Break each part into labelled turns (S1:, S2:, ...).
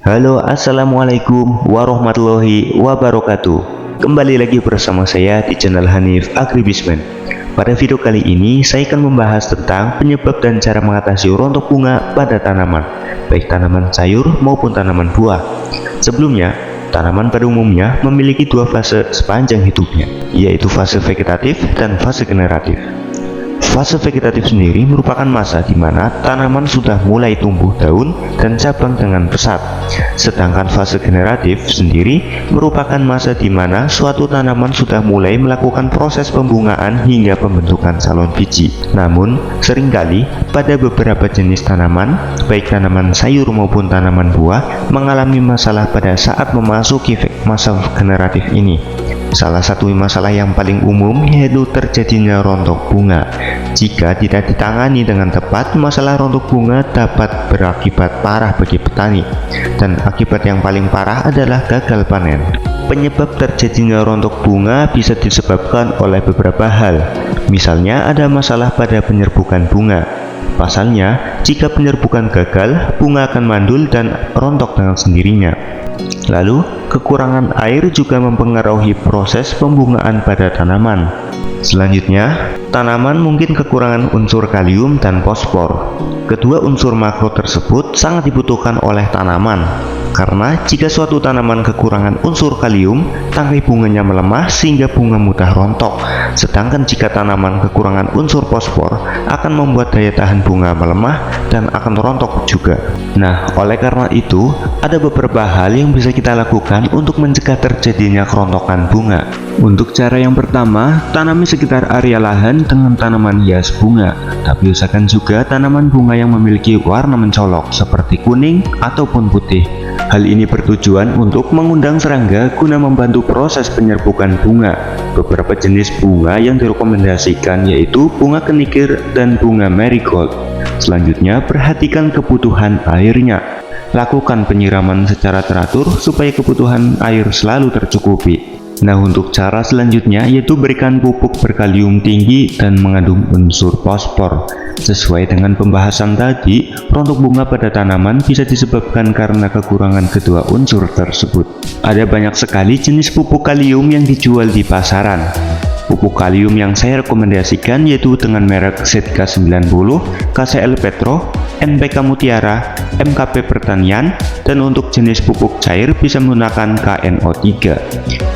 S1: Halo, assalamualaikum warahmatullahi wabarakatuh. Kembali lagi bersama saya di channel Hanif Agribismen. Pada video kali ini saya akan membahas tentang penyebab dan cara mengatasi rontok bunga pada tanaman, baik tanaman sayur maupun tanaman buah. Sebelumnya, tanaman pada umumnya memiliki dua fase sepanjang hidupnya, yaitu fase vegetatif dan fase generatif. Fase vegetatif sendiri merupakan masa di mana tanaman sudah mulai tumbuh daun dan cabang dengan pesat. Sedangkan fase generatif sendiri merupakan masa di mana suatu tanaman sudah mulai melakukan proses pembungaan hingga pembentukan salon biji. Namun, seringkali pada beberapa jenis tanaman, baik tanaman sayur maupun tanaman buah, mengalami masalah pada saat memasuki masa generatif ini. Salah satu masalah yang paling umum yaitu terjadinya rontok bunga. Jika tidak ditangani dengan tepat, masalah rontok bunga dapat berakibat parah bagi petani, dan akibat yang paling parah adalah gagal panen. Penyebab terjadinya rontok bunga bisa disebabkan oleh beberapa hal. Misalnya ada masalah pada penyerbukan bunga. Pasalnya, jika penyerbukan gagal, bunga akan mandul dan rontok dengan sendirinya. Lalu, kekurangan air juga mempengaruhi proses pembungaan pada tanaman. Selanjutnya, tanaman mungkin kekurangan unsur kalium dan fosfor. Kedua unsur makro tersebut sangat dibutuhkan oleh tanaman, karena jika suatu tanaman kekurangan unsur kalium, tangkai bunganya melemah sehingga bunga mudah rontok. Sedangkan jika tanaman kekurangan unsur fosfor, akan membuat daya tahan bunga melemah dan akan rontok juga. Nah, oleh karena itu, ada beberapa hal yang bisa kita lakukan untuk mencegah terjadinya kerontokan bunga. Untuk cara yang pertama, tanami sekitar area lahan dengan tanaman hias bunga, tapi usahakan juga tanaman bunga yang memiliki warna mencolok seperti kuning ataupun putih. Hal ini bertujuan untuk mengundang serangga guna membantu proses penyerbukan bunga. Beberapa jenis bunga yang direkomendasikan yaitu bunga kenikir dan bunga marigold. Selanjutnya, perhatikan kebutuhan airnya. Lakukan penyiraman secara teratur supaya kebutuhan air selalu tercukupi. Nah, untuk cara selanjutnya yaitu berikan pupuk berkalium tinggi dan mengandung unsur fosfor. Sesuai dengan pembahasan tadi, rontok bunga pada tanaman bisa disebabkan karena kekurangan kedua unsur tersebut. Ada banyak sekali jenis pupuk kalium yang dijual di pasaran. Pupuk kalium yang saya rekomendasikan yaitu dengan merek Setka 90, KCL Petro, NPK Mutiara, MKP Pertanian, dan untuk jenis pupuk cair bisa menggunakan KNO3.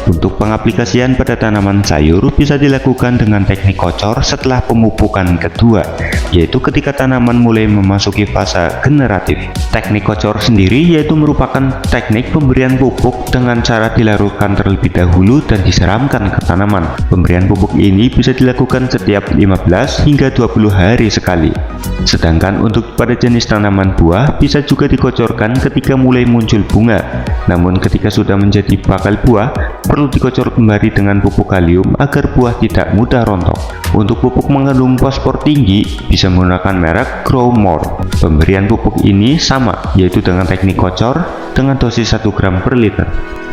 S1: Untuk pengaplikasian pada tanaman sayur bisa dilakukan dengan teknik kocor setelah pemupukan kedua, yaitu ketika tanaman mulai memasuki fase generatif. Teknik kocor sendiri yaitu merupakan teknik pemberian pupuk dengan cara dilarutkan terlebih dahulu dan disiramkan ke tanaman. Pemberian pupuk ini bisa dilakukan setiap 15 hingga 20 hari sekali. Sedangkan untuk pada jenis tanaman buah bisa juga dikocorkan ketika mulai muncul bunga. Namun ketika sudah menjadi bakal buah, perlu dikocor kembali dengan pupuk kalium agar buah tidak mudah rontok. Untuk pupuk mengandung fosfor tinggi bisa menggunakan merek Growmore. Pemberian pupuk ini sama, yaitu dengan teknik kocor dengan dosis 1 gram per liter.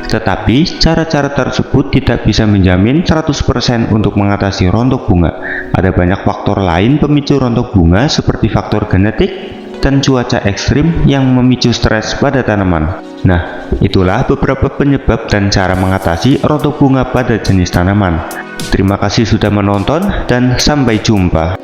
S1: Tetapi cara-cara tersebut tidak bisa menjamin 100% untuk mengatasi rontok bunga. Ada banyak faktor lain pemicu rontok bunga seperti faktor genetik dan cuaca ekstrim yang memicu stres pada tanaman. Nah, itulah beberapa penyebab dan cara mengatasi rontok bunga pada jenis tanaman. Terima kasih sudah menonton dan sampai jumpa.